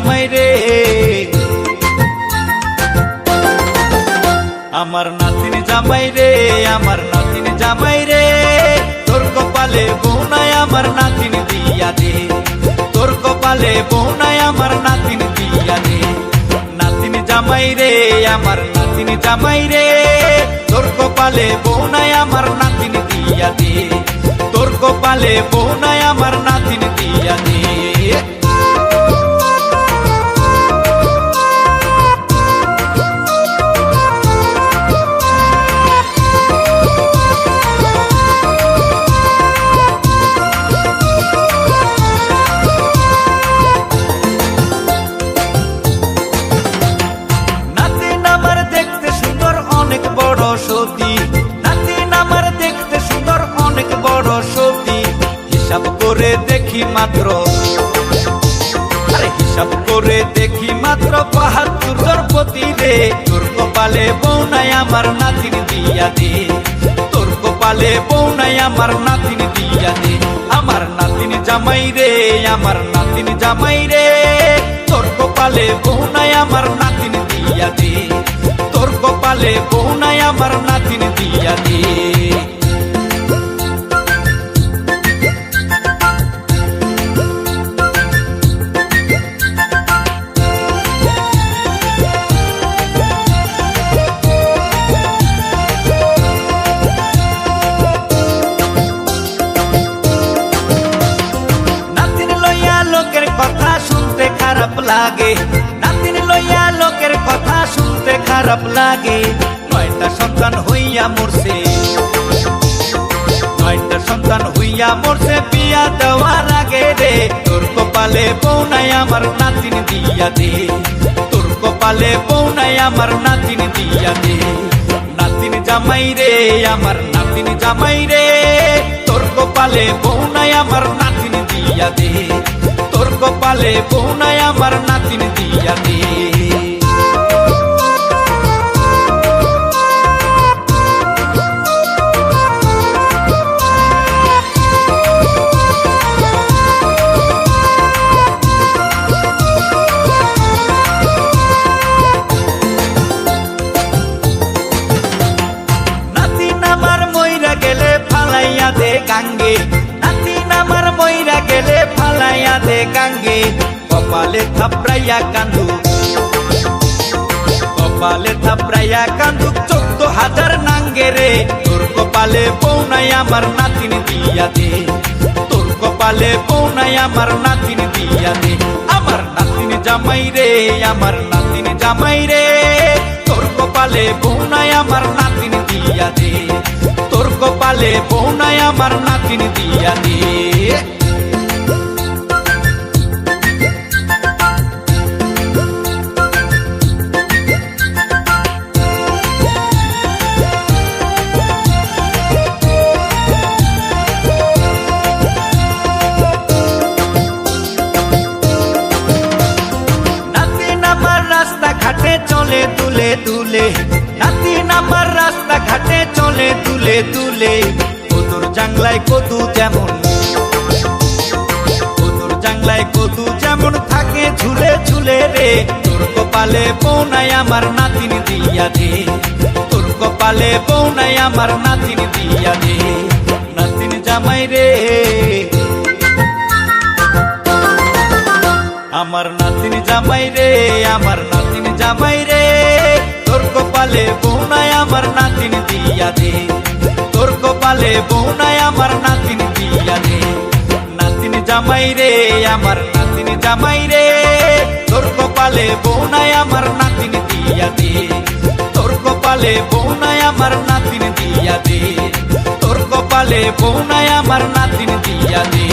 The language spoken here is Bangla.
জামাই রে, আমার নাতিন জামাই রে, আমার নাতিন জামাই রে, তোর কপালে বউ নাই আমার নাতিন দিয়া দে, তোর কপালে বউ নাই আমার নাতিন দিয়া দে। নাতিন জামাই রে, আমার নাতিন জামাই রে, তোর কপালে বউ নাই আমার নাতিন দিয়া দে, তোর কপালে বউ নাই আমার নাতিন দিয়া দে। নাতিন আমার দেখতে সুন্দর অনেক বড় সতী, নাতিন আমার দেখতে সুন্দর অনেক বড় সতী, হিসাব করে দেখি মাত্র, আরে হিসাব করে দেখি মাত্র ৭২ জনপতি রে, তোর কপালে বউ নাই আমার নাতিন দিয়া দে, তোর কপালে বউ নাই আমার নাতিন দিয়া দে। আমার নাতিন জামাই রে, আমার নাতিন জামাই রে, তোর কপালে বউ নাই আমার নাতিন দিয়া দে, তোর কপালে বউ নাই আমার নাতিন দিয়া দে। নাতিন লইয়া লোকের কথা শুনতে খারাপ লাগে, নাতিন লইয়া লোকের কথা শুনতে খারাপ লাগে, ৯টা সন্তান হইয়া মরছে, ৯টা সন্তান হইয়া মরছে বিয়া দেওয়ার আগে রে, তোর কপালে বউ নাই আমার নাতিন দিয়া দে, তোর কপালে বউ নাই আমার নাতিন দিয়া দে। নাতিন জামাই রে, আমার নাতিন জামাই রে, তোর কপালে বউ নাই আমার নাতিন দিয়া দে, তোর কপালে বউ নাই আমার নাতিন দিয়া দে। নাতিন আমার মইরা গেলে ফালাইয়া দে গাঙ্গে, নাতিন আমার মইরা গেলে ফালাইয়া দে গাঙ্গে, কপালে থাপড়াইয়া কান্দু, কপালে থাপড়াইয়া কান্দু ১৪,০০০ নাঙ্গে রে, তোর কপালে বউ নাই আমার নাতিন দিয়া দে, তোর কপালে বউ নাই আমার নাতিন দিয়া দে। আমার নাতিন জামাই রে, আমার নাতিন জামাই রে, তোর কপালে বউ নাই আমার নাতিন দিয়া দে, তোর কপালে বউ নাই আমার নাতিন দিয়া দে। নাতিন আমার রাস্তা ঘাটে চলে দুলে দুলে, নাতিন আমার রাস্তা ঘাটে চলে দুলে দুলে, কদুর জাংলায় কদু যেমন, কদুর জাংলায় কদু যেমন থাকে ঝুলে ঝুলে রে, তোর কপালে বউ নাই আমার নাতিন দিয়া দে, তোর কপালে বউ নাই আমার নাতিন দিয়া দে। নাতিন জামাই রে, আমার নাতিন জামাই রে, আমার নাতিন জামাই রে, তোর কপালে বউ নাই আমার নাতিন দিয়া দে, তোর কপালে বউ নাই আমার নাতিন দিয়া দে। নাতিন জামাই রে, আমার নাতিন জামাই রে, তোর কপালে বউ নাই আমার নাতিন দিয়া দে, তোর কপালে বউ নাই আমার নাতিন দিয়া দে, তোর কপালে বউ নাই আমার নাতিন দিয়া দে।